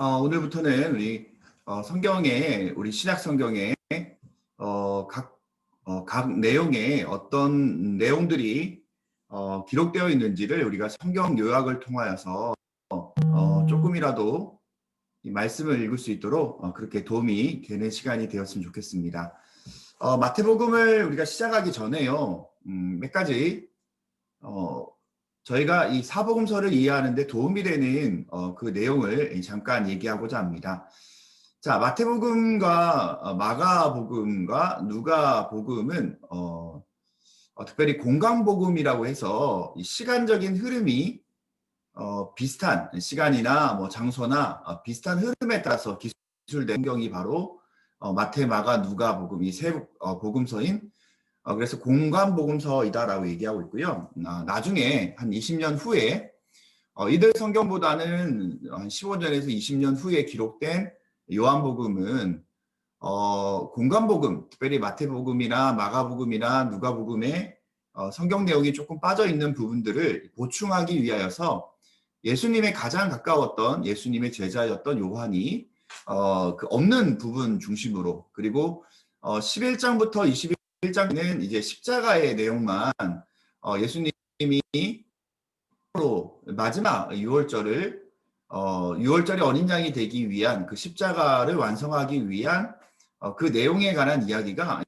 오늘부터는 우리 성경에 우리 신약 성경에 각 각 내용에 어떤 내용들이 기록되어 있는지를 우리가 성경 요약을 통하여서 조금이라도 이 말씀을 읽을 수 있도록 그렇게 도움이 되는 시간이 되었으면 좋겠습니다. 마태복음을 우리가 시작하기 전에요. 몇 가지 저희가 이 사복음서를 이해하는 데 도움이 되는 그 내용을 잠깐 얘기하고자 합니다. 자, 마태복음과 마가복음과 누가복음은 특별히 공강복음이라고 해서 이 시간적인 흐름이 비슷한 시간이나 뭐 장소나 비슷한 흐름에 따라서 기술된 성경이 바로 마태, 마가, 누가복음 이 세 복음서인 그래서 공관복음서이다라고 얘기하고 있고요. 나중에 한 20년 후에 이들 성경보다는 한 15년에서 20년 후에 기록된 요한복음은 공관복음, 특별히 마태복음이나 마가복음이나 누가복음에 성경 내용이 조금 빠져 있는 부분들을 보충하기 위하여서 예수님의 가장 가까웠던 예수님의 제자였던 요한이 그 없는 부분 중심으로 그리고 11장부터 21장은 이제 십자가의 내용만 예수님이 마지막 유월절의 어린 양이 되기 위한 그 십자가를 완성하기 위한 그 내용에 관한 이야기가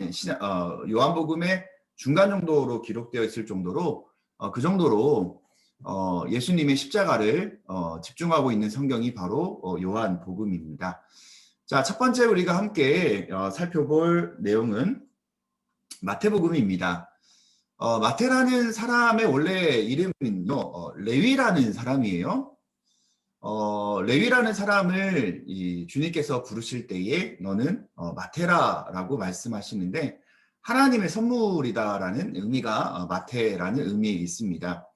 요한복음의 중간 정도로 기록되어 있을 정도로 그 정도로 예수님의 십자가를 집중하고 있는 성경이 바로 요한복음입니다. 자, 첫 번째 우리가 함께 살펴볼 내용은 마태복음입니다. 마태라는 사람의 원래 이름은요, 레위라는 사람이에요. 레위라는 사람을 주님께서 부르실 때에 너는 마태라라고 말씀하시는데 하나님의 선물이다라는 의미가 마태라는 의미에 있습니다.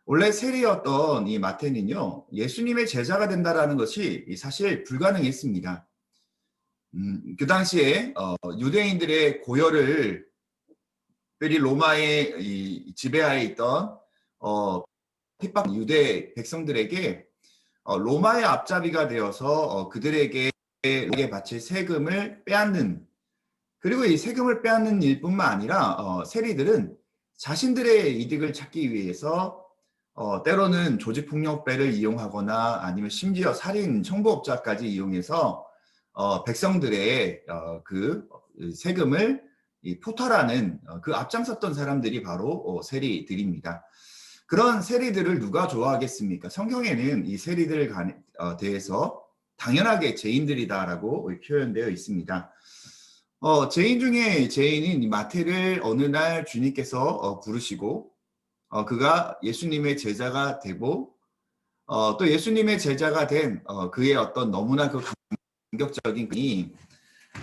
원래 세리였던 이 마태는요, 예수님의 제자가 된다라는 것이 사실 불가능했습니다. 그 당시에 유대인들의 고열을 특별히 로마의 지배하에 있던 핍박 유대 백성들에게 로마의 앞잡이가 되어서 그들에게 바칠 세금을 빼앗는 그리고 이 세금을 빼앗는 일뿐만 아니라 세리들은 자신들의 이득을 찾기 위해서 때로는 조직폭력배를 이용하거나 아니면 심지어 살인 청부업자까지 이용해서 백성들의 그 세금을 포탈하는 그 앞장섰던 사람들이 바로 세리들입니다. 그런 세리들을 누가 좋아하겠습니까? 성경에는 이 세리들에 대해서 당연하게 죄인들이다라고 표현되어 있습니다. 죄인 중에 죄인인 마태를 어느 날 주님께서 부르시고 그가 예수님의 제자가 되고 또 예수님의 제자가 된 그의 어떤 너무나 그 감격적인 이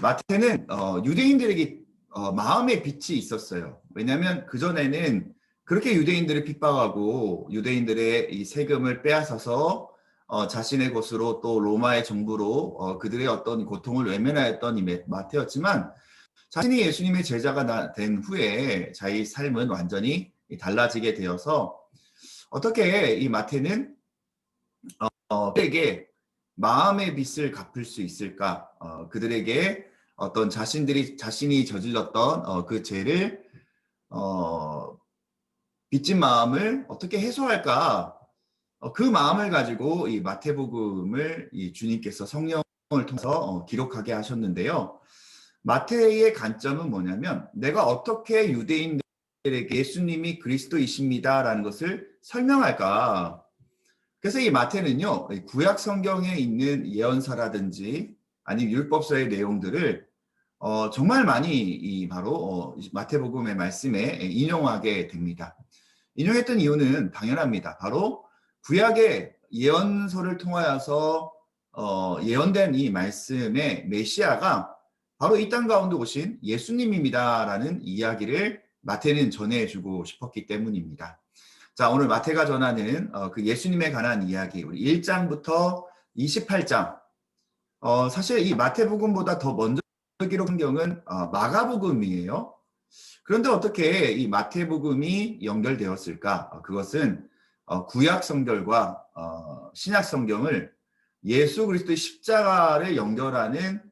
마태는 유대인들에게 마음의 빛이 있었어요. 왜냐하면 그전에는 그렇게 유대인들을 핍박하고 유대인들의 이 세금을 빼앗아서 자신의 것으로 또 로마의 정부로 그들의 어떤 고통을 외면하였던 이 마태였지만 자신이 예수님의 제자가 된 후에 자기 삶은 완전히 달라지게 되어서 어떻게 이 마태는 그들에게 마음의 빚을 갚을 수 있을까? 그들에게 어떤 자신이 저질렀던 그 죄를 빚진 마음을 어떻게 해소할까? 그 마음을 가지고 이 마태복음을 이 주님께서 성령을 통해서 기록하게 하셨는데요. 마태의 관점은 뭐냐면 내가 어떻게 유대인들에게 예수님이 그리스도이십니다라는 것을 설명할까? 그래서 이 마태는요, 구약 성경에 있는 예언서라든지 아니면 율법서의 내용들을 정말 많이 바로 마태복음의 말씀에 인용하게 됩니다. 인용했던 이유는 당연합니다. 바로 구약의 예언서를 통하여서 예언된 이 말씀의 메시아가 바로 이 땅 가운데 오신 예수님입니다라는 이야기를 마태는 전해주고 싶었기 때문입니다. 자, 오늘 마태가 전하는 그 예수님에 관한 이야기, 우리 1장부터 28장. 사실 이 마태복음보다 더 먼저 기록 성경은 마가복음이에요. 그런데 어떻게 이 마태복음이 연결되었을까? 그것은 구약 성경과 신약 성경을 예수 그리스도의 십자가를 연결하는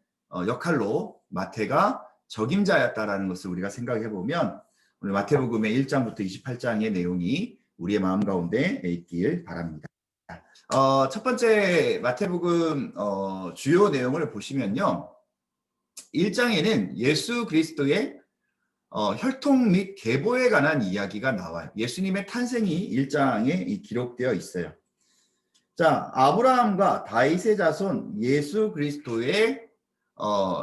역할로 마태가 적임자였다라는 것을 우리가 생각해 보면 오늘 마태복음의 1장부터 28장의 내용이 우리의 마음 가운데 있길 바랍니다. 첫 번째 마태복음 주요 내용을 보시면요. 1장에는 예수 그리스도의 혈통 및 계보에 관한 이야기가 나와요. 예수님의 탄생이 1장에 기록되어 있어요. 자, 아브라함과 다윗의 자손 예수 그리스도의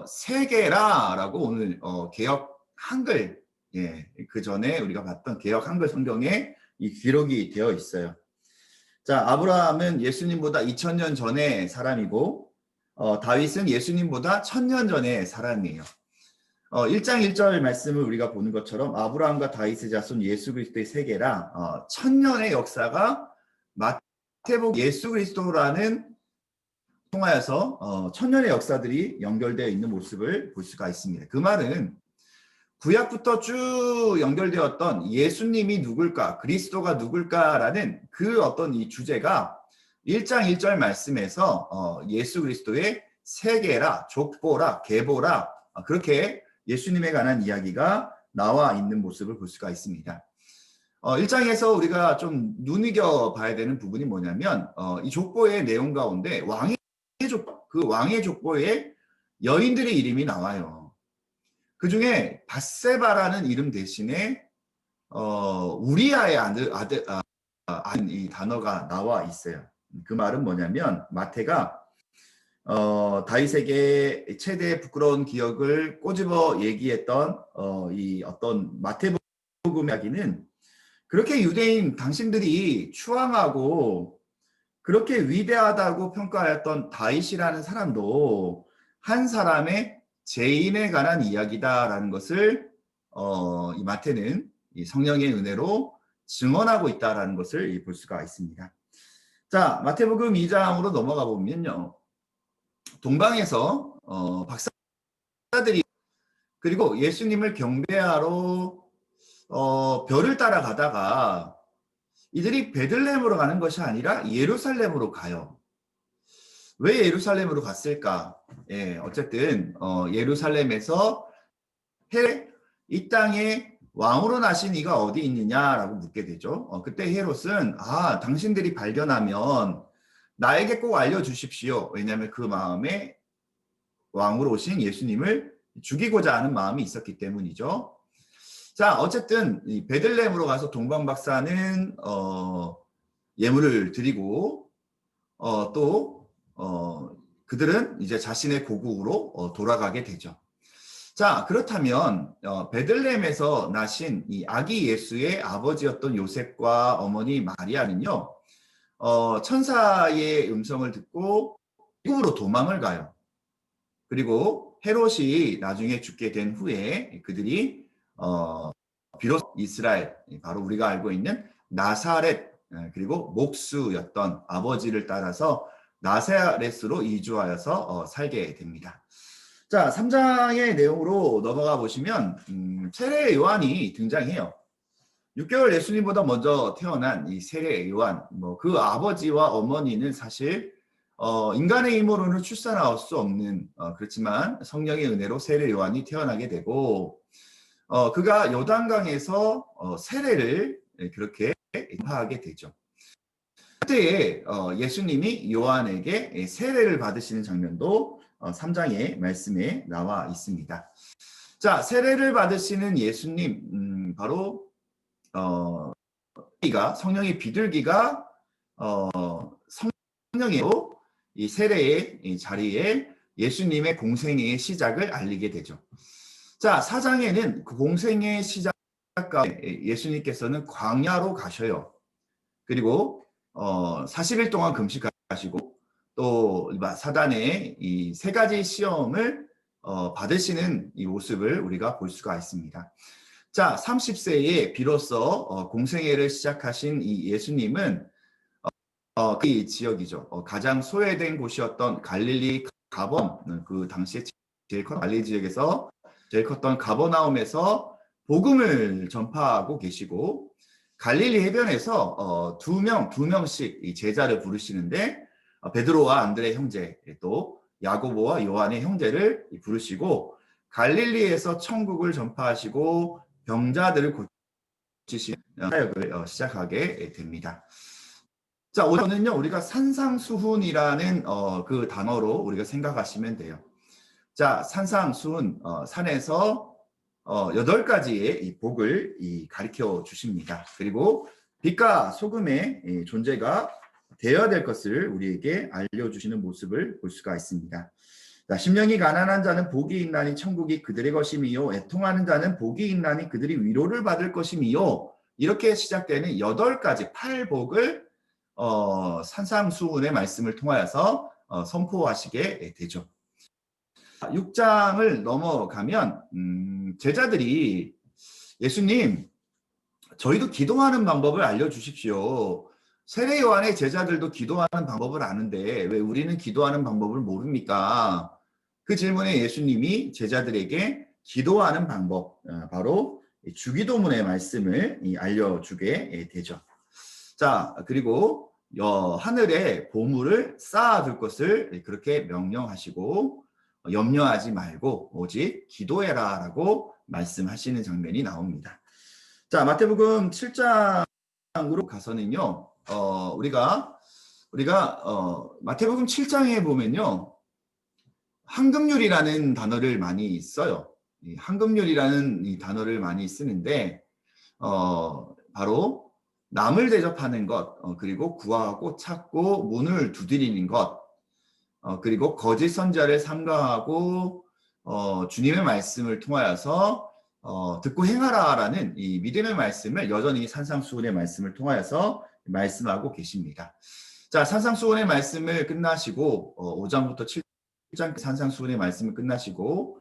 세계라라고 오늘 개역 한글, 그 전에 우리가 봤던 개역 한글 성경에 이 기록이 되어 있어요. 자, 아브라함은 예수님보다 2000년 전의 사람이고 다윗은 예수님보다 1000년 전의 사람이에요. 1장 1절 말씀을 우리가 보는 것처럼 아브라함과 다윗의 자손 예수 그리스도의 세계라 1000년의 역사가 마태복음 예수 그리스도라는 통하여서 1000년의 역사들이 연결되어 있는 모습을 볼 수가 있습니다. 그 말은 구약부터 쭉 연결되었던 예수님이 누굴까, 그리스도가 누굴까라는 그 어떤 이 주제가 1장 1절 말씀에서 예수 그리스도의 세계라, 족보라, 계보라 그렇게 예수님에 관한 이야기가 나와 있는 모습을 볼 수가 있습니다. 1장에서 우리가 좀 눈여겨 봐야 되는 부분이 뭐냐면 이 족보의 내용 가운데 왕의 족보에 여인들의 이름이 나와요. 그 중에 밧세바라는 이름 대신에 우리아의 아들 이 단어가 나와 있어요. 그 말은 뭐냐면 마태가 다윗에게 최대의 부끄러운 기억을 꼬집어 얘기했던 이 어떤 마태복음 이야기는 그렇게 유대인 당신들이 추앙하고 그렇게 위대하다고 평가하였던 다윗이라는 사람도 한 사람의 죄인에 관한 이야기다라는 것을 이 마태는 이 성령의 은혜로 증언하고 있다라는 것을 볼 수가 있습니다. 자, 마태복음 2장으로 넘어가 보면요. 동방에서 박사들이 그리고 예수님을 경배하러 별을 따라가다가 이들이 베들레헴으로 가는 것이 아니라 예루살렘으로 가요. 왜 예루살렘으로 갔을까? 어쨌든 예루살렘에서 이 땅에 왕으로 나신 이가 어디 있느냐라고 묻게 되죠. 그때 헤롯은 당신들이 발견하면 나에게 꼭 알려주십시오. 왜냐하면 그 마음에 왕으로 오신 예수님을 죽이고자 하는 마음이 있었기 때문이죠. 자, 어쨌든 이 베들레헴으로 가서 동방 박사는 예물을 드리고 또 그들은 이제 자신의 고국으로 돌아가게 되죠. 자, 그렇다면 베들레헴에서 나신 이 아기 예수의 아버지였던 요셉과 어머니 마리아는요. 천사의 음성을 듣고 미국으로 도망을 가요. 그리고 헤롯이 나중에 죽게 된 후에 그들이 비로소 이스라엘, 바로 우리가 알고 있는 나사렛, 그리고 목수였던 아버지를 따라서 나사렛으로 이주하여서 살게 됩니다. 자, 3장의 내용으로 넘어가 보시면 세례 요한이 등장해요. 6개월 예수님보다 먼저 태어난 이 세례 요한, 그 아버지와 어머니는 사실 인간의 힘으로는 출산할 수 없는 그렇지만 성령의 은혜로 세례 요한이 태어나게 되고 그가 요단강에서 세례를 그렇게 하게 되죠. 그때에 예수님이 요한에게 세례를 받으시는 장면도 3장의 말씀에 나와 있습니다. 자, 세례를 받으시는 예수님 바로 성령의 비둘기가 성령으로 이 세례의 이 자리에 예수님의 공생애의 시작을 알리게 되죠. 자, 4장에는 그 공생애의 시작과 예수님께서는 광야로 가셔요. 그리고 40일 동안 금식하시고 또 사단의 이 세 가지 시험을 받으시는 이 모습을 우리가 볼 수가 있습니다. 자, 30세에 비로소 공생애를 시작하신 이 예수님은 그 지역이죠. 가장 소외된 곳이었던 갈릴리 가번, 그 당시에 제일 컸던 갈릴리 지역에서 제일 컸던 가버나움에서 복음을 전파하고 계시고 갈릴리 해변에서 두 명씩 이 제자를 부르시는데 베드로와 안드레 형제, 또 야고보와 요한의 형제를 부르시고 갈릴리에서 천국을 전파하시고 병자들을 고치시는 사역을 시작하게 됩니다. 자, 오늘은요, 우리가 산상수훈이라는 그 단어로 우리가 생각하시면 돼요. 자, 산상수훈, 산에서 8가지의 이 복을 가르쳐 주십니다. 그리고 빛과 소금의 존재가 되어야 될 것을 우리에게 알려주시는 모습을 볼 수가 있습니다. 자, 심령이 가난한 자는 복이 있나니 천국이 그들의 것임이요, 애통하는 자는 복이 있나니 그들이 위로를 받을 것임이요. 이렇게 시작되는 8가지 8복을 산상수훈의 말씀을 통하여서 선포하시게 되죠. 6장을 넘어가면 제자들이 예수님, 저희도 기도하는 방법을 알려주십시오. 세례 요한의 제자들도 기도하는 방법을 아는데 왜 우리는 기도하는 방법을 모릅니까? 그 질문에 예수님이 제자들에게 기도하는 방법, 바로 주기도문의 말씀을 알려주게 되죠. 자, 그리고 하늘에 보물을 쌓아둘 것을 그렇게 명령하시고 염려하지 말고 오직 기도해라 라고 말씀하시는 장면이 나옵니다. 자, 마태복음 7장으로 가서는요, 우리가 마태복음 7장에 보면요, 황금률이라는 단어를 많이 써요. 이 황금률이라는 이 단어를 많이 쓰는데 바로 남을 대접하는 것, 그리고 구하고 찾고 문을 두드리는 것, 그리고 거짓 선지자를 삼가하고 주님의 말씀을 통하여서 듣고 행하라라는 이 믿음의 말씀을 여전히 산상수훈의 말씀을 통하여서 말씀하고 계십니다. 자, 산상수훈의 말씀을 끝나시고 5장부터 7장 산상수훈의 말씀을 끝나시고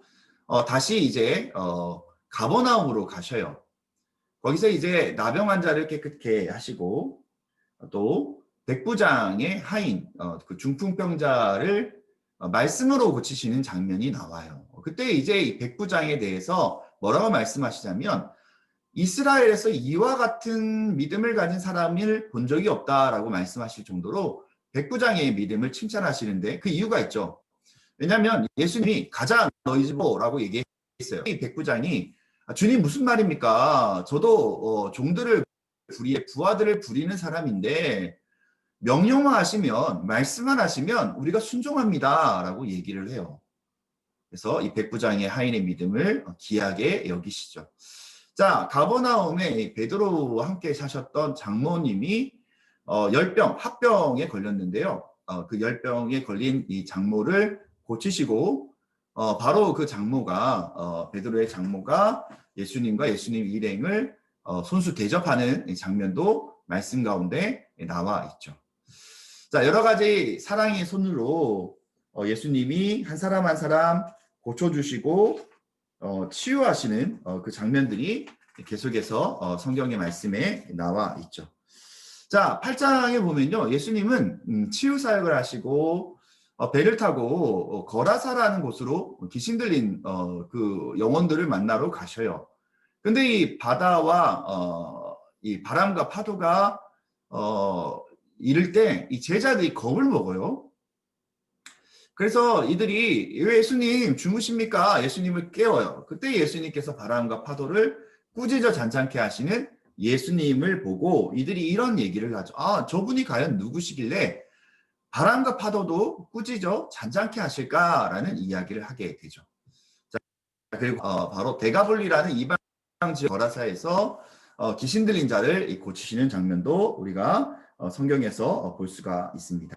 다시 이제 가버나움으로 가셔요. 거기서 이제 나병 환자를 깨끗게 하시고 또 백부장의 하인, 그 중풍병자를 말씀으로 고치시는 장면이 나와요. 그때 이제 이 백부장에 대해서 뭐라고 말씀하시냐면 이스라엘에서 이와 같은 믿음을 가진 사람을 본 적이 없다라고 말씀하실 정도로 백부장의 믿음을 칭찬하시는데 그 이유가 있죠. 왜냐하면 예수님이 가자 너희 집으로라고 얘기했어요. 이 백부장이 주님 무슨 말입니까? 저도 종들을 부하들을 부리는 사람인데 명령만 하시면 말씀만 하시면 우리가 순종합니다 라고 얘기를 해요. 그래서 이 백부장의 하인의 믿음을 귀하게 여기시죠. 자, 가버나움에 베드로와 함께 사셨던 장모님이 합병에 걸렸는데요. 그 열병에 걸린 이 장모를 고치시고 바로 그 장모가 베드로의 장모가 예수님과 예수님 일행을 손수 대접하는 장면도 말씀 가운데 나와 있죠. 자, 여러 가지 사랑의 손으로 예수님이 한 사람 한 사람 고쳐주시고 치유하시는 그 장면들이 계속해서 성경의 말씀에 나와 있죠. 자, 8장에 보면요, 예수님은 치유 사역을 하시고 배를 타고 거라사라는 곳으로 귀신 들린 그 영혼들을 만나러 가셔요. 근데 이 바다와 이 바람과 파도가 이럴 때 이 제자들이 겁을 먹어요. 그래서 이들이 왜 예수님 주무십니까? 예수님을 깨워요. 그때 예수님께서 바람과 파도를 꾸짖어 잔잔케 하시는 예수님을 보고 이들이 이런 얘기를 하죠. 아, 저분이 과연 누구시길래 바람과 파도도 꾸짖어 잔잔케 하실까라는 이야기를 하게 되죠. 자, 그리고 바로 데가볼리라는 이방 지역 거라사에서 귀신 들린 자를 고치시는 장면도 우리가 성경에서 볼 수가 있습니다.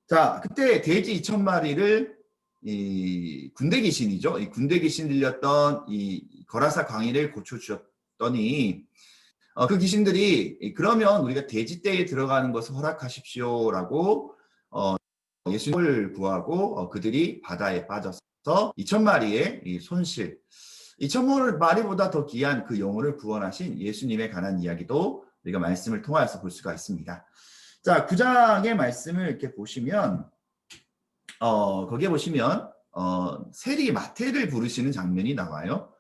자, 그때 돼지 2,000마리를 이 군대 귀신이죠. 이 군대 귀신 들렸던 이 거라사 광희를 고쳐주셨더니 그 귀신들이 그러면 우리가 돼지떼에 들어가는 것을 허락하십시오라고 예수님을 구하고 그들이 바다에 빠져서 2,000마리의 이 손실, 2,000마리보다 더 귀한 그 영혼을 구원하신 예수님에 관한 이야기도 우리가 말씀을 통하여서 볼 수가 있습니다. 자, 9장의 말씀을 이렇게 보시면 거기에 보시면 세리 마태를 부르시는 장면이 나와요.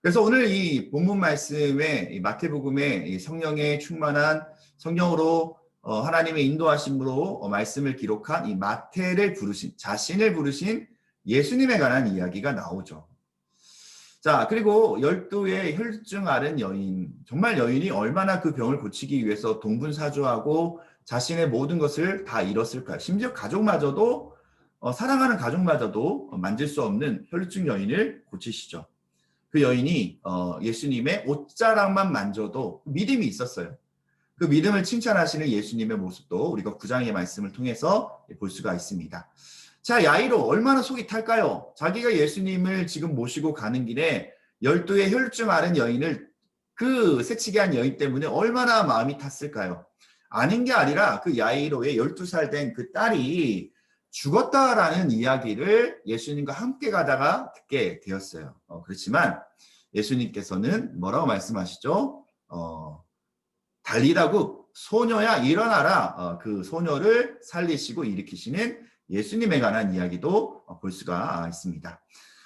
그래서 오늘 이 본문 말씀에 이 마태복음에 이 성령에 충만한 성령으로 하나님의 인도하심으로 말씀을 기록한 이 마태를 부르신, 자신을 부르신 예수님에 관한 이야기가 나오죠. 자, 그리고 12의 혈증 앓은 여인, 정말 여인이 얼마나 그 병을 고치기 위해서 동분사주하고 자신의 모든 것을 다 잃었을까요? 심지어 가족마저도, 사랑하는 가족마저도 만질 수 없는 혈증 여인을 고치시죠. 그 여인이 예수님의 옷자락만 만져도 믿음이 있었어요. 그 믿음을 칭찬하시는 예수님의 모습도 우리가 9장의 말씀을 통해서 볼 수가 있습니다. 자, 야이로 얼마나 속이 탈까요? 자기가 예수님을 지금 모시고 가는 길에 12의 혈증 앓은 여인을, 그 새치기 한 여인 때문에 얼마나 마음이 탔을까요? 아닌 게 아니라 그 야이로의 12살 된 그 딸이 죽었다라는 이야기를 예수님과 함께 가다가 듣게 되었어요. 그렇지만 예수님께서는 뭐라고 말씀하시죠? 달리라고, 소녀야 일어나라. 그 소녀를 살리시고 일으키시는 예수님에 관한 이야기도 볼 수가 있습니다.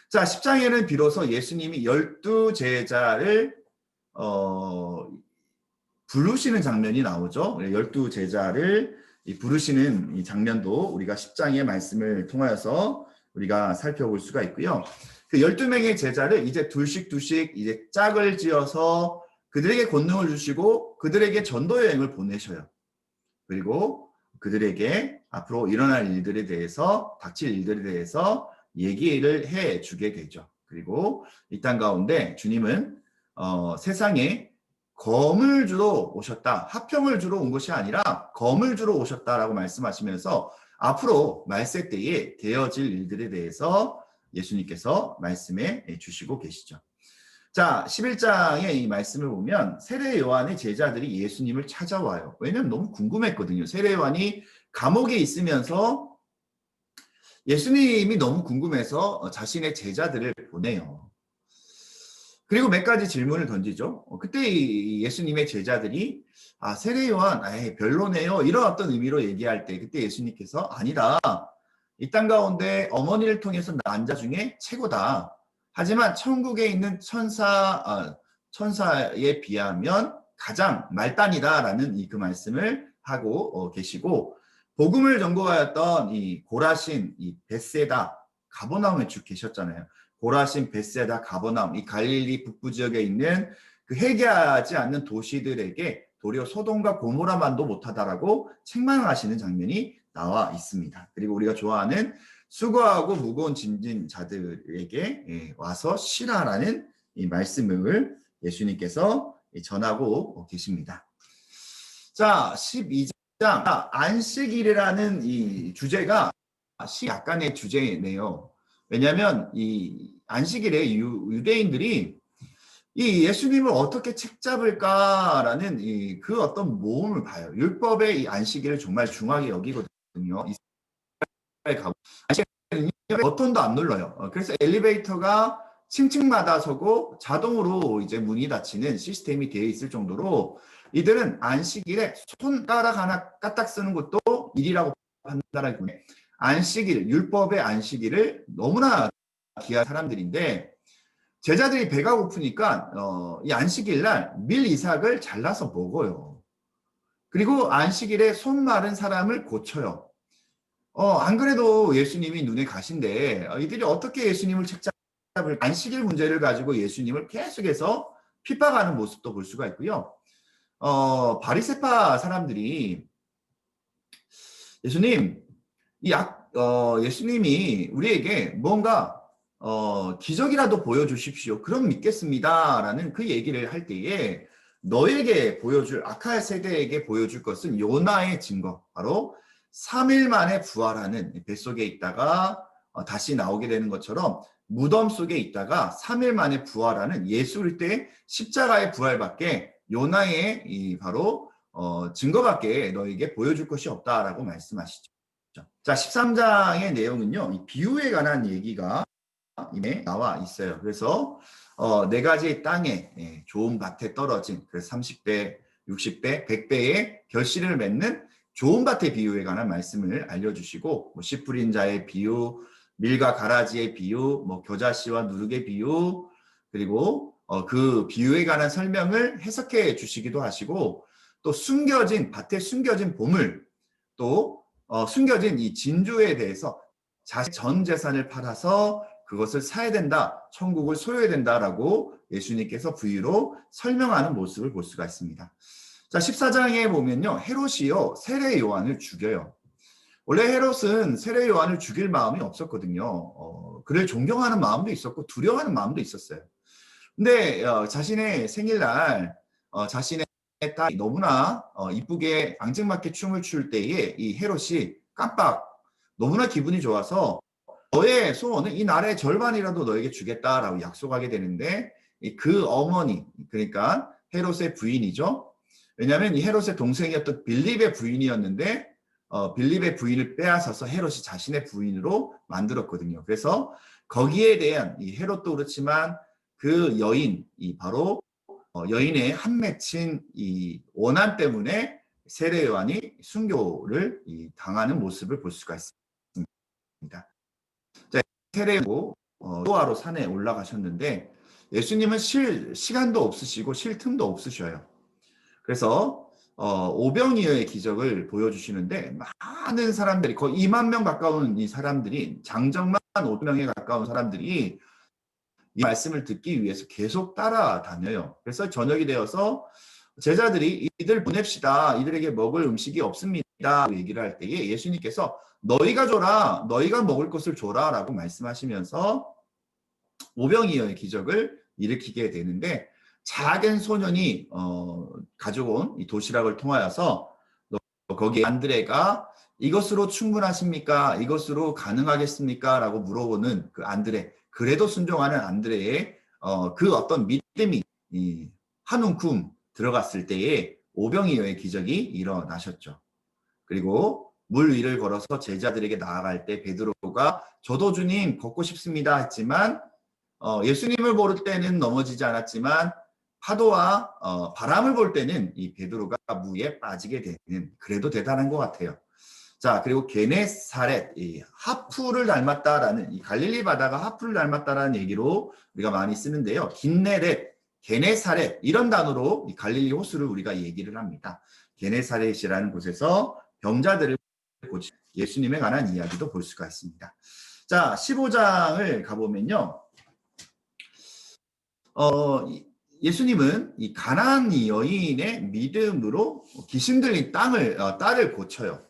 자, 10장에는 비로소 예수님이 12제자를 부르시는 장면이 나오죠. 12제자를 부르시는 이 장면도 우리가 10장의 말씀을 통하여서 우리가 살펴볼 수가 있고요. 그 12명의 제자를 이제 둘씩 이제 짝을 지어서 그들에게 권능을 주시고 그들에게 전도 여행을 보내셔요. 그리고 그들에게 앞으로 일어날 일들에 대해서, 닥칠 일들에 대해서 얘기를 해 주게 되죠. 그리고 이 땅 가운데 주님은 세상에 검을 주러 오셨다. 화평을 주러 온 것이 아니라 검을 주러 오셨다라고 말씀하시면서 앞으로 말세 때에 되어질 일들에 대해서 예수님께서 말씀해 주시고 계시죠. 자, 11장의 이 말씀을 보면 세례 요한의 제자들이 예수님을 찾아와요. 왜냐하면 너무 궁금했거든요. 세례 요한이 감옥에 있으면서 예수님이 너무 궁금해서 자신의 제자들을 보내요. 그리고 몇 가지 질문을 던지죠. 그때 예수님의 제자들이 세례 요한 별로네요. 이런 어떤 의미로 얘기할 때 그때 예수님께서 아니다. 이 땅 가운데 어머니를 통해서 난 자 중에 최고다. 하지만 천국에 있는 천사에 비하면 가장 말단이다라는 그 말씀을 하고 계시고, 복음을 전거하였던 이 고라신, 이 벳세다, 가버나움에 쭉 계셨잖아요. 고라신, 벳세다, 가버나움, 이 갈릴리 북부 지역에 있는 그 회개하지 않는 도시들에게 도리어 소돔과 고모라만도 못하다라고 책망하시는 장면이 나와 있습니다. 그리고 우리가 좋아하는 수고하고 무거운 짐진 자들에게 와서 쉬라라는 이 말씀을 예수님께서 전하고 계십니다. 자, 12장 안식일이라는 이 주제가 약간의 주제네요. 왜냐하면 이 안식일에 유대인들이 이 예수님을 어떻게 책잡을까라는 그 어떤 모험을 봐요. 율법의 이 안식일을 정말 중하게 여기거든요. 이스라엘 가고 안식일은요 버튼도 안 눌러요. 그래서 엘리베이터가 층층마다 서고 자동으로 이제 문이 닫히는 시스템이 되어 있을 정도로 이들은 안식일에 손가락 하나 까딱 쓰는 것도 일이라고 판단하기 때문에 안식일, 율법의 안식일을 너무나 귀한 사람들인데, 제자들이 배가 고프니까 이 안식일 날 밀 이삭을 잘라서 먹어요. 그리고 안식일에 손 마른 사람을 고쳐요. 안 그래도 예수님이 눈에 가신데 이들이 어떻게 예수님을 책잡을, 안식일 문제를 가지고 예수님을 계속해서 핍박하는 모습도 볼 수가 있고요. 바리새파 사람들이 예수님, 예수님이 우리에게 뭔가 기적이라도 보여주십시오. 그럼 믿겠습니다라는 그 얘기를 할 때에 너에게 보여줄, 아카 세대에게 보여줄 것은 요나의 증거, 바로 3일 만에 부활하는, 뱃속에 있다가 다시 나오게 되는 것처럼 무덤 속에 있다가 3일 만에 부활하는 예수 그리스도의 십자가의 부활밖에 요나의 이 바로 증거밖에 너에게 보여줄 것이 없다라고 말씀하시죠. 자, 13장의 내용은요, 이 비유에 관한 얘기가 나와 있어요. 그래서 4가지 땅에 좋은 밭에 떨어진, 그래서 30배, 60배, 100배의 결실을 맺는 좋은 밭의 비유에 관한 말씀을 알려주시고, 씨 뿌린 자의 비유, 밀과 가라지의 비유, 겨자씨와 누룩의 비유, 그리고 그 비유에 관한 설명을 해석해 주시기도 하시고, 또 숨겨진 밭에 숨겨진 보물, 또 숨겨진 이 진주에 대해서 자신 전 재산을 팔아서 그것을 사야 된다, 천국을 소유해야 된다라고 예수님께서 부유로 설명하는 모습을 볼 수가 있습니다. 자, 14장에 보면요, 헤롯이요 세례 요한을 죽여요. 원래 헤롯은 세례 요한을 죽일 마음이 없었거든요. 그를 존경하는 마음도 있었고 두려워하는 마음도 있었어요. 근데 자신의 생일날 자신의 딸이 너무나 이쁘게 앙증맞게 춤을 출 때에 이 헤롯이 깜빡 너무나 기분이 좋아서 너의 소원은 이 나라의 절반이라도 너에게 주겠다라고 약속하게 되는데, 그 어머니, 그러니까 헤롯의 부인이죠. 왜냐하면 이 헤롯의 동생이었던 빌립의 부인이었는데 빌립의 부인을 빼앗아서 헤롯이 자신의 부인으로 만들었거든요. 그래서 거기에 대한 이 헤롯도 그렇지만 그 여인, 이 바로 여인의 한 맺힌 이 원한 때문에 세례 요한이 순교를 당하는 모습을 볼 수가 있습니다. 자, 세례 요한으로 산에 올라가셨는데 예수님은 쉴 시간도 없으시고 쉴 틈도 없으셔요. 그래서 오병이어의 기적을 보여주시는데 많은 사람들이 거의 2만 명 가까운 이 사람들이, 장정만 5명에 가까운 사람들이 이 말씀을 듣기 위해서 계속 따라다녀요. 그래서 저녁이 되어서 제자들이 이들 보냅시다, 이들에게 먹을 음식이 없습니다 얘기를 할 때에 예수님께서 너희가 줘라, 너희가 먹을 것을 줘라 라고 말씀하시면서 오병이어의 기적을 일으키게 되는데, 작은 소년이 가져온 이 도시락을 통하여서 거기에 안드레가 이것으로 충분하십니까? 이것으로 가능하겠습니까? 라고 물어보는 그 안드레, 그래도 순종하는 안드레의 그 어떤 믿음이 한 움큼 들어갔을 때에 오병이어의 기적이 일어나셨죠. 그리고 물 위를 걸어서 제자들에게 나아갈 때 베드로가 저도 주님 걷고 싶습니다 했지만 예수님을 볼 때는 넘어지지 않았지만 파도와 바람을 볼 때는 이 베드로가 무에 빠지게 되는, 그래도 대단한 것 같아요. 자, 그리고 게네사렛, 이 하프를 닮았다라는, 이 갈릴리 바다가 하프를 닮았다라는 얘기로 우리가 많이 쓰는데요. 긴네렛, 게네사렛 이런 단어로 이 갈릴리 호수를 우리가 얘기를 합니다. 게네사렛이라는 곳에서 병자들을 고치 예수님에 관한 이야기도 볼 수가 있습니다. 자, 15장을 가보면요. 예수님은 이 가나안 여인의 믿음으로 귀신 들린 딸을 고쳐요.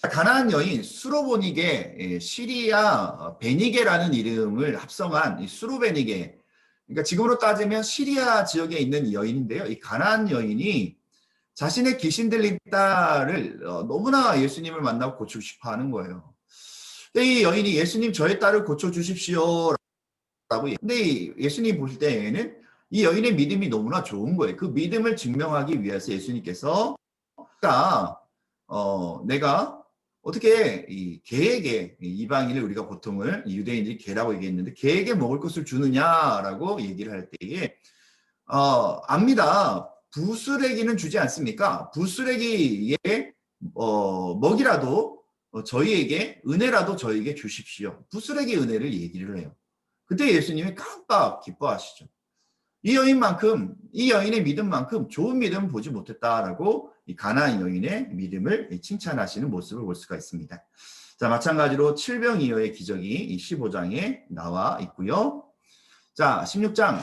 가나안 여인 수로보니게, 시리아 베니게라는 이름을 합성한 이 수로베니게, 그러니까 지금으로 따지면 시리아 지역에 있는 여인인데요. 이 가나안 여인이 자신의 귀신 들린 딸을 너무나 예수님을 만나고 고치고 싶어 하는 거예요. 근데 이 여인이 예수님 저의 딸을 고쳐주십시오 라고. 근데 예수님 볼 때에는 이 여인의 믿음이 너무나 좋은 거예요. 그 믿음을 증명하기 위해서 예수님께서 내가 어떻게 이 개에게, 이방인을 우리가 보통을 유대인들이 개라고 얘기했는데 개에게 먹을 것을 주느냐라고 얘기를 할 때에 압니다. 부스레기는 주지 않습니까? 부스레기의 먹이라도 저희에게, 은혜라도 저희에게 주십시오. 부스레기 은혜를 얘기를 해요. 그때 예수님이 깜빡 기뻐하시죠. 이 여인의 믿음만큼 좋은 믿음을 보지 못했다라고 이 가나안 여인의 믿음을 칭찬하시는 모습을 볼 수가 있습니다. 자, 마찬가지로 칠병이어의 기적이 이 15장에 나와 있고요. 자, 16장.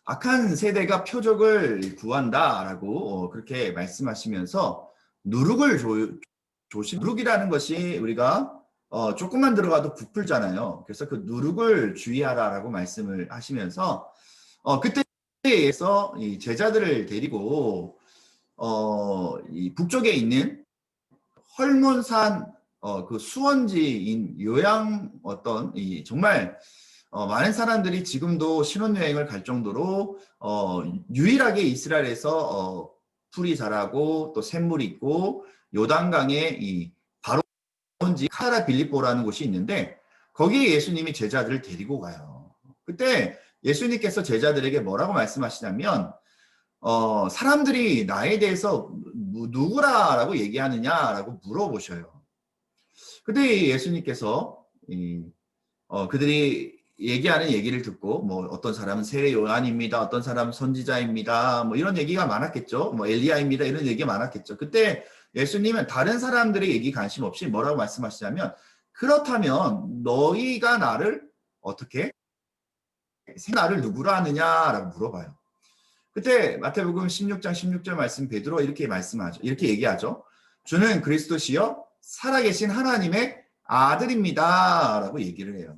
악한 세대가 표적을 구한다라고 그렇게 말씀하시면서 누룩을 누룩이라는 것이 우리가 조금만 들어가도 부풀잖아요. 그래서 그 누룩을 주의하라라고 말씀을 하시면서 그때에서 이 제자들을 데리고 이 북쪽에 있는 헐몬산 그 수원지인 요양 이 정말 많은 사람들이 지금도 신혼여행을 갈 정도로 유일하게 이스라엘에서 풀이 자라고 또 샘물이 있고 요단강에 이 바론지 카라 빌립보라는 곳이 있는데 거기에 예수님이 제자들을 데리고 가요. 그때 예수님께서 제자들에게 뭐라고 말씀하시냐면 사람들이 나에 대해서 누구라고 얘기하느냐라고 물어보셔요. 근데 예수님께서 그들이 얘기하는 얘기를 듣고 뭐 어떤 사람은 세례 요한입니다. 어떤 사람은 선지자입니다. 뭐 이런 얘기가 많았겠죠. 뭐 엘리야입니다. 이런 얘기가 많았겠죠. 그때 예수님은 다른 사람들의 얘기 관심 없이 뭐라고 말씀하시냐면 그렇다면 너희가 나를 어떻게 나를 누구라 하느냐라고 물어봐요. 그때 마태복음 16장 16절 말씀 베드로 이렇게 말씀하죠. 이렇게 얘기하죠. 주는 그리스도시요 살아계신 하나님의 아들입니다라고 얘기를 해요.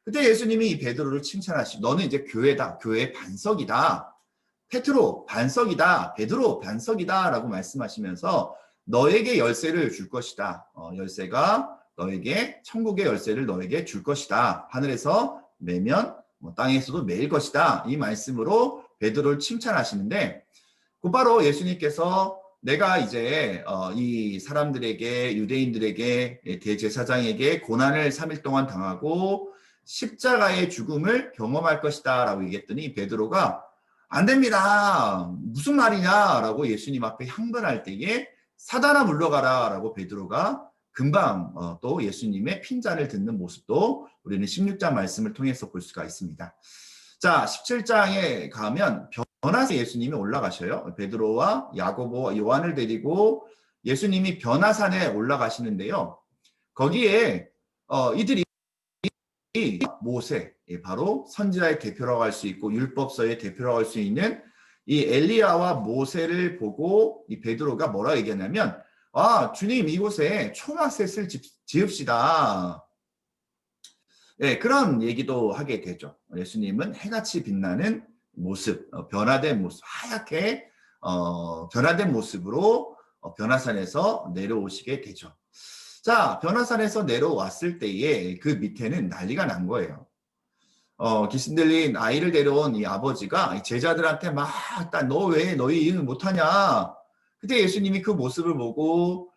그때 예수님이 이 베드로를 칭찬하시고 너는 이제 교회다. 교회의 반석이다. 페트로 반석이다. 베드로 반석이다라고 말씀하시면서 너에게 열쇠를 줄 것이다. 열쇠가 너에게 천국의 열쇠를 너에게 줄 것이다. 하늘에서 매면 땅에서도 매일 것이다. 이 말씀으로 베드로를 칭찬하시는데 곧바로 예수님께서 내가 이제 이 사람들에게 유대인들에게 대제사장에게 고난을 3일 동안 당하고 십자가의 죽음을 경험할 것이다 라고 얘기했더니 베드로가 안 됩니다. 무슨 말이냐라고 예수님 앞에 항변할 때에 사단아 물러가라 라고 베드로가 금방 또 예수님의 핀잔을 듣는 모습도 우리는 16장 말씀을 통해서 볼 수가 있습니다. 자, 17장에 가면 변화산에 예수님이 올라가셔요. 베드로와 야고보와 요한을 데리고 예수님이 변화산에 올라가시는데요. 거기에 이들이 모세, 바로 선지자의 대표라고 할 수 있고 율법서의 대표라고 할 수 있는 이 엘리야와 모세를 보고 이 베드로가 뭐라고 얘기하냐면 주님 이곳에 초막셋을 지읍시다. 네, 그런 얘기도 하게 되죠. 예수님은 해같이 빛나는 모습, 변화된 모습, 하얗게 변화된 모습으로 변화산에서 내려오시게 되죠. 자, 변화산에서 내려왔을 때에 그 밑에는 난리가 난 거예요. 귀신 들린 아이를 데려온 이 아버지가 제자들한테 막 너 왜 너희 일을 못하냐. 그때 예수님이 그 모습을 보고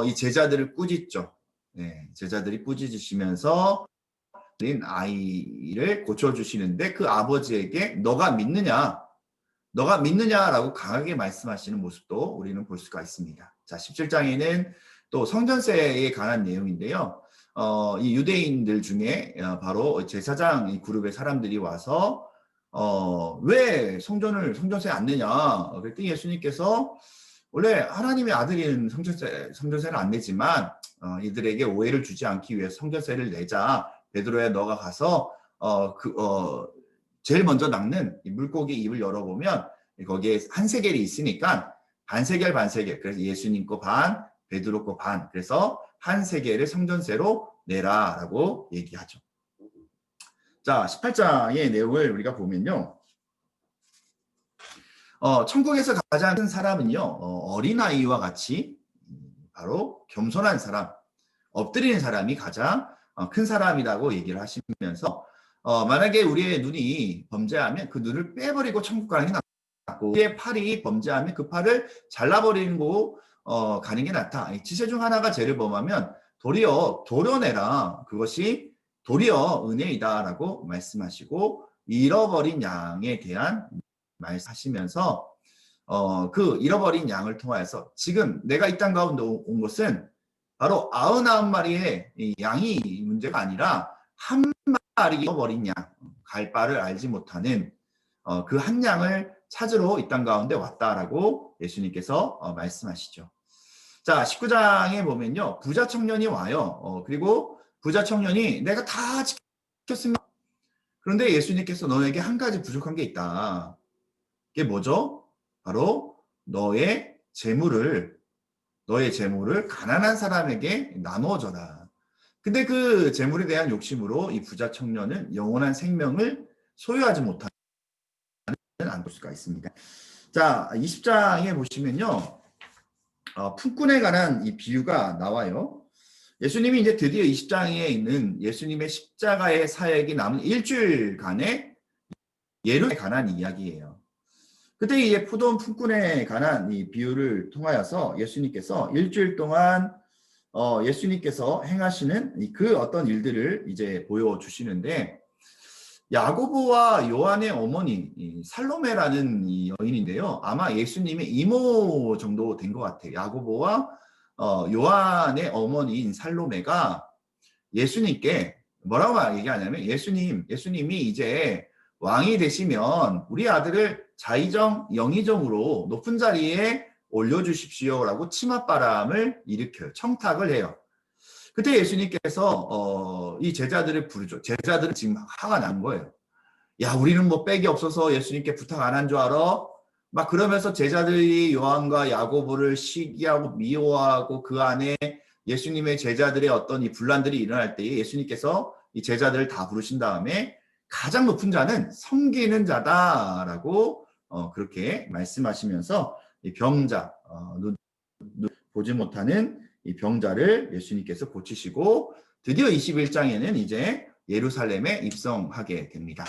이 제자들을 꾸짖죠. 네, 제자들이 꾸짖으시면서 아이를 고쳐주시는데 그 아버지에게 너가 믿느냐라고 강하게 말씀하시는 모습도 우리는 볼 수가 있습니다. 자, 17장에는 또 성전세에 관한 내용인데요. 이 유대인들 중에 바로 제사장 그룹의 사람들이 와서 왜 성전세 안 내냐? 그랬더니 예수님께서 원래 하나님의 아들인 성전세를 안 내지만 이들에게 오해를 주지 않기 위해서 성전세를 내자. 베드로야 너가 가서 제일 먼저 낚는 물고기 입을 열어보면 거기에 한 세겔이 있으니까 반세겔 그래서 예수님 거 반, 베드로 거 반. 그래서 한 세겔을 성전세로 내라라고 얘기하죠. 자, 18장의 내용을 우리가 보면요. 천국에서 가장 큰 사람은요. 어린아이와 같이 바로 겸손한 사람, 엎드리는 사람이 가장 큰 사람이라고 얘기를 하시면서 만약에 우리의 눈이 범죄하면 그 눈을 빼버리고 천국 가는 게 낫고 우리의 팔이 범죄하면 그 팔을 잘라버리는 거 가는 게 낫다. 지세 중 하나가 죄를 범하면 도리어 도려내라. 그것이 도리어 은혜이다라고 말씀하시고 잃어버린 양에 대한 말씀하시면서 그 잃어버린 양을 통하여서 지금 내가 이 땅 가운데 온 것은 바로 99마리의 양이 문제가 아니라 한 마리 잃어버린 양, 갈 바를 알지 못하는 그 한 양을 찾으러 이 땅 가운데 왔다라고 예수님께서 말씀하시죠. 자, 19장에 보면요. 부자 청년이 와요. 그리고 부자 청년이 내가 다 지켰습니다. 그런데 예수님께서 너에게 한 가지 부족한 게 있다. 그게 뭐죠? 바로 너의 재물을 가난한 사람에게 나누어줘라. 근데 그 재물에 대한 욕심으로 이 부자 청년은 영원한 생명을 소유하지 못하는 안 볼 수가 있습니다. 자, 20장에 보시면요. 품꾼에 관한 이 비유가 나와요. 예수님이 이제 드디어 20장에 있는 예수님의 십자가의 사역이 남은 일주일간의 예루살렘에 관한 이야기예요. 그때 이제 포도원 품꾼에 관한 이 비유를 통하여서 예수님께서 일주일 동안 예수님께서 행하시는 그 어떤 일들을 이제 보여주시는데 야고보와 요한의 어머니 살로메라는 이 여인인데요. 아마 예수님의 이모 정도 된 것 같아요. 야고보와 요한의 어머니인 살로메가 예수님께 뭐라고 얘기하냐면 예수님이 이제 왕이 되시면 우리 아들을 자의정, 영의정으로 높은 자리에 올려주십시오라고 치맛바람을 일으켜요. 청탁을 해요. 그때 예수님께서 이 제자들을 부르죠. 제자들은 지금 화가 난 거예요. 야, 우리는 뭐 빽이 없어서 예수님께 부탁 안 한 줄 알아? 막 그러면서 제자들이 요한과 야고보를 시기하고 미워하고 그 안에 예수님의 제자들의 어떤 이 분란들이 일어날 때에 예수님께서 이 제자들을 다 부르신 다음에 가장 높은 자는 섬기는 자다라고 그렇게 말씀하시면서 이 병자, 보지 못하는 이 병자를 예수님께서 고치시고 드디어 21장에는 이제 예루살렘에 입성하게 됩니다.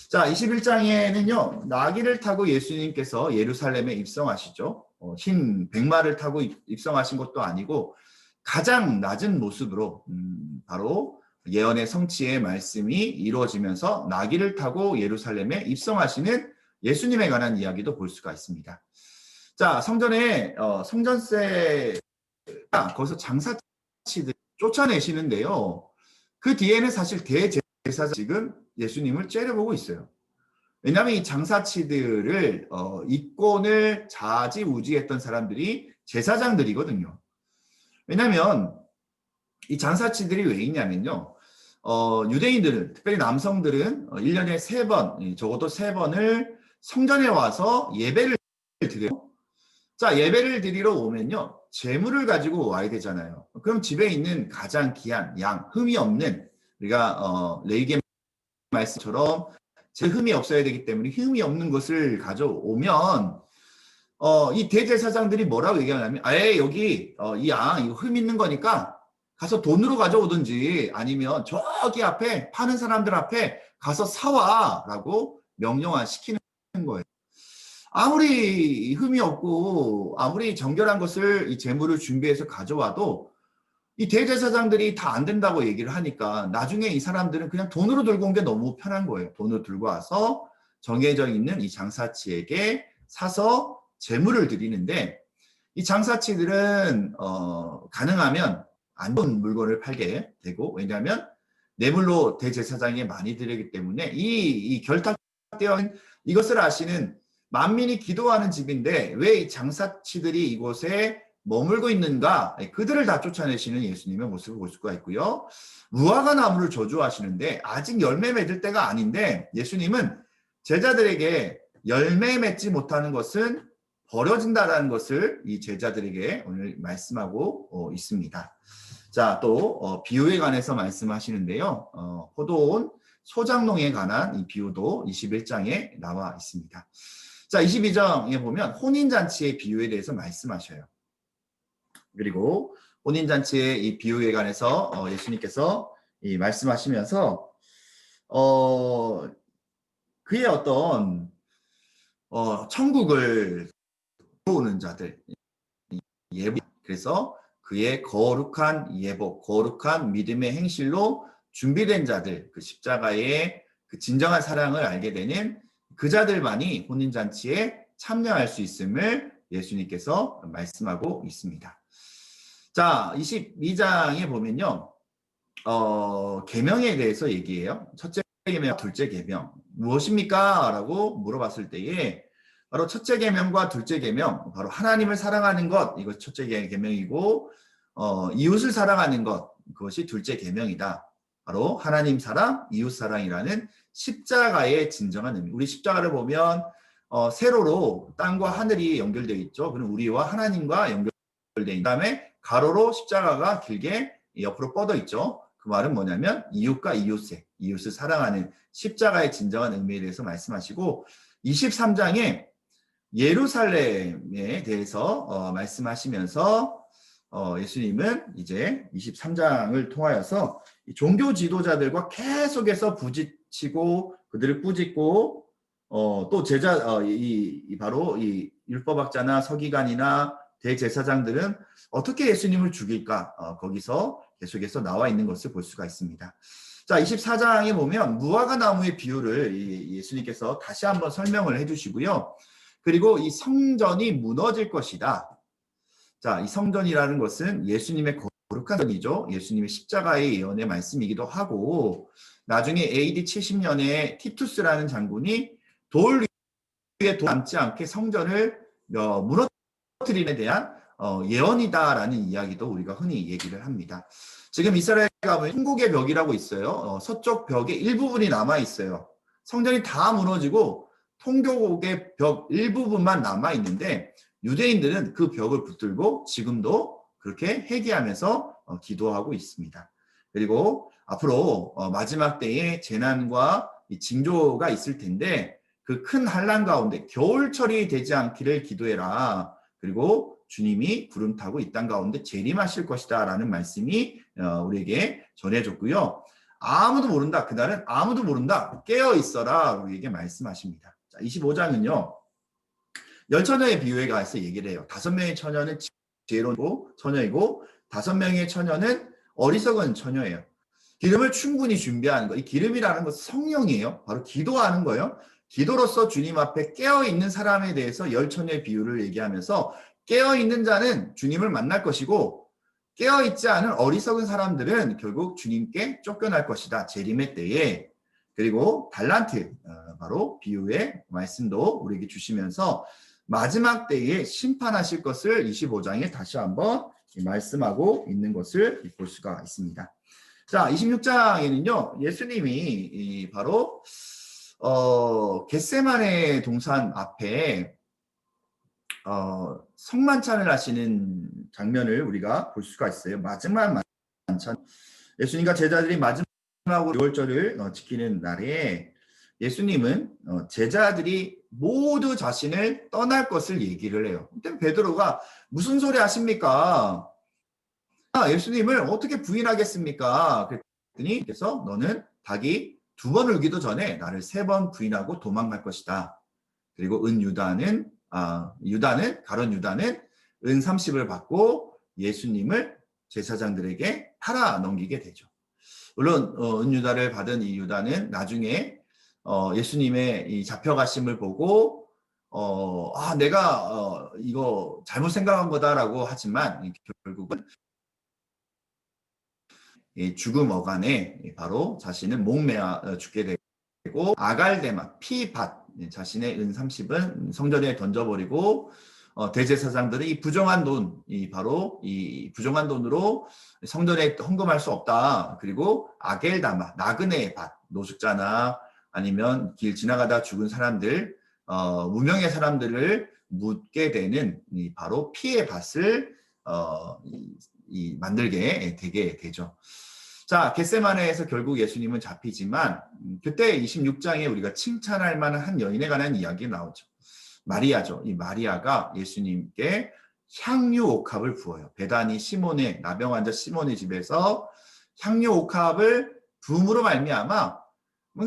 자, 21장에는요, 나귀를 타고 예수님께서 예루살렘에 입성하시죠. 흰 백마를 타고 입성하신 것도 아니고 가장 낮은 모습으로 바로 예언의 성취의 말씀이 이루어지면서 나귀를 타고 예루살렘에 입성하시는 예수님에 관한 이야기도 볼 수가 있습니다. 자, 성전에 성전세가 거기서 장사치들 쫓아내시는데요. 그 뒤에는 사실 대제사장 지금 예수님을 째려보고 있어요. 왜냐하면 이 장사치들을 이권을 좌지우지했던 사람들이 제사장들이거든요. 왜냐하면 이 장사치들이 왜 있냐면요. 유대인들은, 특별히 남성들은 1년에 3번, 적어도 3번을 성전에 와서 예배를 드려요. 자, 예배를 드리러 오면요. 재물을 가지고 와야 되잖아요. 그럼 집에 있는 가장 귀한 양, 흠이 없는, 우리가 레위기 말씀처럼 제 흠이 없어야 되기 때문에 흠이 없는 것을 가져오면 이 대제사장들이 뭐라고 얘기하냐면 아예 여기 이 양 이거 흠 있는 거니까 가서 돈으로 가져오든지 아니면 저기 앞에 파는 사람들 앞에 가서 사와라고 명령을 시키는 거예요. 아무리 흠이 없고 아무리 정결한 것을 이 재물을 준비해서 가져와도 이 대제사장들이 다 안 된다고 얘기를 하니까 나중에 이 사람들은 그냥 돈으로 들고 온 게 너무 편한 거예요. 돈으로 들고 와서 정해져 있는 이 장사치에게 사서 재물을 드리는데 이 장사치들은 가능하면 안 좋은 물건을 팔게 되고 왜냐하면 뇌물로 대제사장에 많이 드리기 때문에 이 결탁되어 있는 이것을 아시는 만민이 기도하는 집인데 왜 이 장사치들이 이곳에 머물고 있는가? 그들을 다 쫓아내시는 예수님의 모습을 볼 수가 있고요. 무화과 나무를 저주하시는데 아직 열매 맺을 때가 아닌데 예수님은 제자들에게 열매 맺지 못하는 것은 버려진다라는 것을 이 제자들에게 오늘 말씀하고 있습니다. 자, 또 비유에 관해서 말씀하시는데요. 포도원 소장농에 관한 이 비유도 21장에 나와 있습니다. 자, 22장에 보면 혼인잔치의 비유에 대해서 말씀하셔요. 그리고 혼인잔치의 이 비유에 관해서 예수님께서 이 말씀하시면서 그의 어떤 천국을 들어오는 자들 예복 그래서 그의 거룩한 예복 거룩한 믿음의 행실로 준비된 자들 그 십자가의 그 진정한 사랑을 알게 되는 그 자들만이 혼인잔치에 참여할 수 있음을 예수님께서 말씀하고 있습니다. 자, 22장에 보면요. 계명에 대해서 얘기해요. 첫째 계명, 둘째 계명. 무엇입니까? 라고 물어봤을 때에 바로 첫째 계명과 둘째 계명, 바로 하나님을 사랑하는 것, 이것이 첫째 계명이고 이웃을 사랑하는 것, 그것이 둘째 계명이다. 바로 하나님 사랑, 이웃 사랑이라는 십자가의 진정한 의미. 우리 십자가를 보면 세로로 땅과 하늘이 연결되어 있죠. 그럼 우리와 하나님과 연결되어 있는 다음에 가로로 십자가가 길게 옆으로 뻗어 있죠. 그 말은 뭐냐면 이웃과 이웃을 사랑하는 십자가의 진정한 의미에 대해서 말씀하시고 23장에 예루살렘에 대해서 말씀하시면서 예수님은 이제 23장을 통하여서 종교 지도자들과 계속해서 부딪히고 그들을 꾸짖고 또 바로 이 율법학자나 서기관이나 대제사장들은 어떻게 예수님을 죽일까 거기서 계속해서 나와 있는 것을 볼 수가 있습니다. 자, 24장에 보면 무화과 나무의 비유를 예수님께서 다시 한번 설명을 해주시고요. 그리고 이 성전이 무너질 것이다. 자, 이 성전이라는 것은 예수님의 거룩한 선이죠. 예수님의 십자가의 예언의 말씀이기도 하고 나중에 AD 70년에 티투스라는 장군이 돌 위에 남지 않게 성전을 무너뜨림에 대한 예언이다라는 이야기도 우리가 흔히 얘기를 합니다. 지금 이스라엘 가보면 통곡의 벽이라고 있어요. 서쪽 벽의 일부분이 남아 있어요. 성전이 다 무너지고 통곡의 벽 일부분만 남아 있는데 유대인들은 그 벽을 붙들고 지금도 그렇게 회개하면서 기도하고 있습니다. 그리고 앞으로 마지막 때에 재난과 징조가 있을 텐데 그 큰 환난 가운데 겨울철이 되지 않기를 기도해라. 그리고 주님이 구름 타고 이 땅 가운데 재림하실 것이다 라는 말씀이 우리에게 전해졌고요. 아무도 모른다. 그날은 아무도 모른다. 깨어 있어라. 우리에게 말씀하십니다. 자, 25장은요. 열처녀의 비유에 가서 얘기를 해요. 5명의 처녀는 지혜로운 처녀이고 5명의 처녀는 어리석은 처녀예요. 기름을 충분히 준비하는 거. 이 기름이라는 것은 성령이에요. 바로 기도하는 거예요. 기도로서 주님 앞에 깨어있는 사람에 대해서 열처녀의 비유를 얘기하면서 깨어있는 자는 주님을 만날 것이고 깨어있지 않은 어리석은 사람들은 결국 주님께 쫓겨날 것이다. 재림의 때에. 그리고 달란트, 바로 비유의 말씀도 우리에게 주시면서 마지막 때에 심판하실 것을 25장에 다시 한번 말씀하고 있는 것을 볼 수가 있습니다. 자, 26장에는요, 예수님이 바로 겟세마네 동산 앞에 성만찬을 하시는 장면을 우리가 볼 수가 있어요. 마지막 만찬. 예수님과 제자들이 마지막으로 유월절을 지키는 날에 예수님은 제자들이 모두 자신을 떠날 것을 얘기를 해요. 그때 베드로가 무슨 소리 하십니까? 예수님을 어떻게 부인하겠습니까? 그랬더니 그래서 너는 닭이 2번 울기도 전에 나를 3번 부인하고 도망갈 것이다. 그리고 가론 유다는 은 30을 받고 예수님을 제사장들에게 팔아 넘기게 되죠. 물론 은 유다를 받은 이 유다는 나중에 예수님의 이 잡혀가심을 보고 내가 이거 잘못 생각한 거다라고 하지만 결국은 죽음 어간에 바로 자신은 목매어 죽게 되고 아갈데마 피밭 자신의 은 30은 성전에 던져버리고 대제사장들은 이 부정한 돈, 바로 이 부정한 돈으로 성전에 헌금할 수 없다. 그리고 아겔다마 나그네의 밭, 노숙자나 아니면 길 지나가다 죽은 사람들, 무명의 사람들을 묻게 되는 바로 피의 밭을 만들게 되게 되죠. 자, 겟세마네에서 결국 예수님은 잡히지만 그때 26장에 우리가 칭찬할 만한 한 여인에 관한 이야기가 나오죠. 마리아죠. 이 마리아가 예수님께 향유 옥합을 부어요. 베다니 시몬의 나병 환자 시몬의 집에서 향유 옥합을 부음으로 말미암아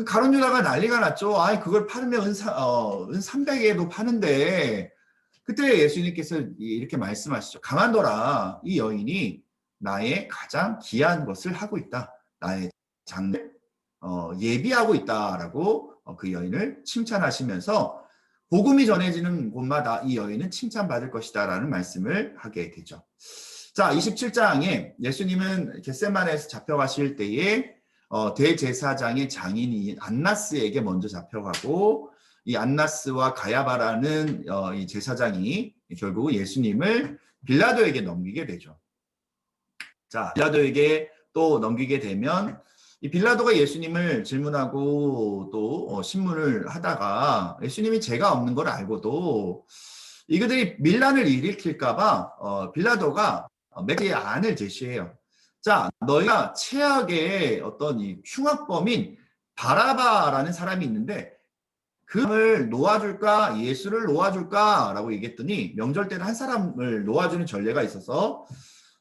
가룟 유다가 난리가 났죠. 그걸 팔으면 은 300에도 파는데 그때 예수님께서 이렇게 말씀하시죠. 가만둬라. 이 여인이 나의 가장 귀한 것을 하고 있다. 나의 장래를 예비하고 있다라고 그 여인을 칭찬하시면서 복음이 전해지는 곳마다 이 여인은 칭찬받을 것이다 라는 말씀을 하게 되죠. 자, 27장에 예수님은 겟세마네에서 잡혀가실 때에 대제사장의 장인인 안나스에게 먼저 잡혀가고 이 안나스와 가야바라는 이 제사장이 결국 예수님을 빌라도에게 넘기게 되죠. 자, 빌라도에게 또 넘기게 되면 이 빌라도가 예수님을 질문하고 또 신문을 하다가 예수님이 죄가 없는 걸 알고도 이들이 밀란을 일으킬까봐 빌라도가 몇 개의 안을 제시해요. 자, 너희가 최악의 어떤 이 흉악범인 바라바라는 사람이 있는데 그 사람을 놓아줄까 예수를 놓아줄까라고 얘기했더니 명절 때는 한 사람을 놓아주는 전례가 있어서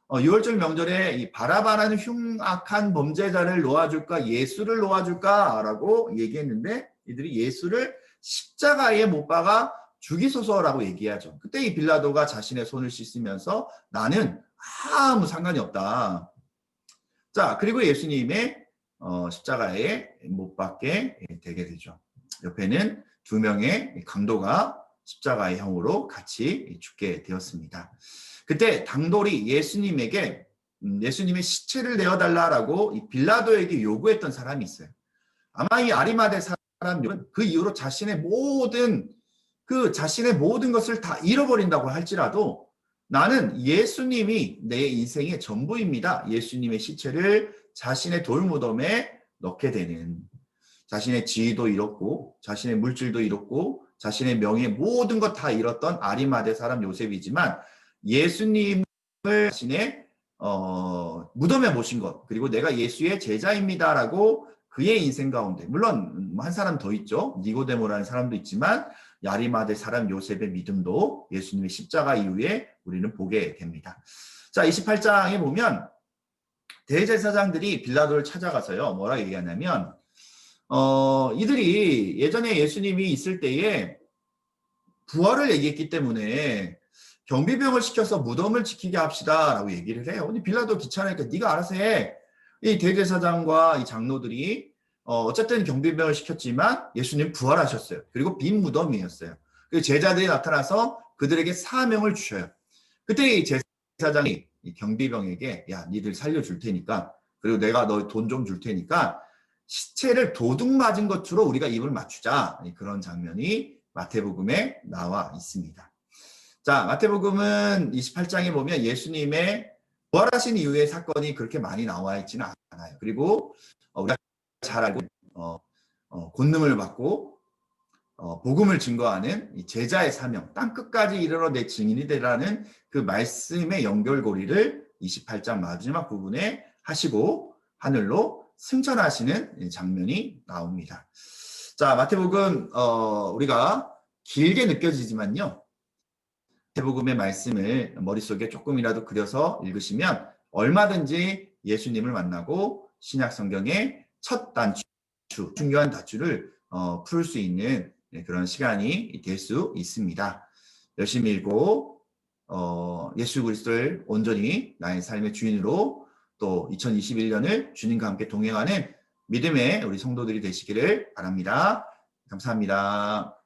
6월절 명절에 이 바라바라는 흉악한 범죄자를 놓아줄까 예수를 놓아줄까라고 얘기했는데 이들이 예수를 십자가에 못 박아 죽이소서라고 얘기하죠. 그때 이 빌라도가 자신의 손을 씻으면서 나는 아무 상관이 없다. 자, 그리고 예수님의 십자가에 못 박게 되게 되죠. 옆에는 2명의 강도가 십자가의 형으로 같이 죽게 되었습니다. 그때 당돌이 예수님에게 예수님의 시체를 내어달라라고 이 빌라도에게 요구했던 사람이 있어요. 아마 이 아리마대 사람은 그 이후로 자신의 모든 것을 다 잃어버린다고 할지라도 나는 예수님이 내 인생의 전부입니다. 예수님의 시체를 자신의 돌무덤에 넣게 되는, 자신의 지위도 잃었고 자신의 물질도 잃었고 자신의 명예 모든 것 다 잃었던 아리마대 사람 요셉이지만 예수님을 자신의 무덤에 모신 것, 그리고 내가 예수의 제자입니다라고 그의 인생 가운데, 물론 한 사람 더 있죠. 니고데모라는 사람도 있지만 아리마대 사람 요셉의 믿음도 예수님의 십자가 이후에 우리는 보게 됩니다. 자, 28장에 보면 대제사장들이 빌라도를 찾아가서요, 뭐라 얘기하냐면 이들이 예전에 예수님이 있을 때에 부활을 얘기했기 때문에 경비병을 시켜서 무덤을 지키게 합시다라고 얘기를 해요. 근데 빌라도 귀찮으니까 네가 알아서 해. 이 대제사장과 이 장로들이 어쨌든 경비병을 시켰지만 예수님 부활하셨어요. 그리고 빈 무덤이었어요. 그리고 제자들이 나타나서 그들에게 사명을 주셔요. 그때 이 제사장이 이 경비병에게 야, 니들 살려줄 테니까, 그리고 내가 너 돈 좀 줄 테니까 시체를 도둑 맞은 것으로 우리가 입을 맞추자. 그런 장면이 마태복음에 나와 있습니다. 자, 마태복음은 28장에 보면 예수님의 부활하신 이후의 사건이 그렇게 많이 나와 있지는 않아요. 그리고 우리가 잘 알고 권능을 받고 복음을 증거하는 제자의 사명, 땅 끝까지 이르러 내 증인이 되라는 그 말씀의 연결고리를 28장 마지막 부분에 하시고 하늘로 승천하시는 장면이 나옵니다. 자, 마태복음 우리가 길게 느껴지지만요, 마태복음의 말씀을 머릿속에 조금이라도 그려서 읽으시면 얼마든지 예수님을 만나고 신약 성경의 첫 단추, 중요한 단추를 풀 수 있는 그런 시간이 될 수 있습니다. 열심히 읽고 예수 그리스도를 온전히 나의 삶의 주인으로, 또 2021년을 주님과 함께 동행하는 믿음의 우리 성도들이 되시기를 바랍니다. 감사합니다.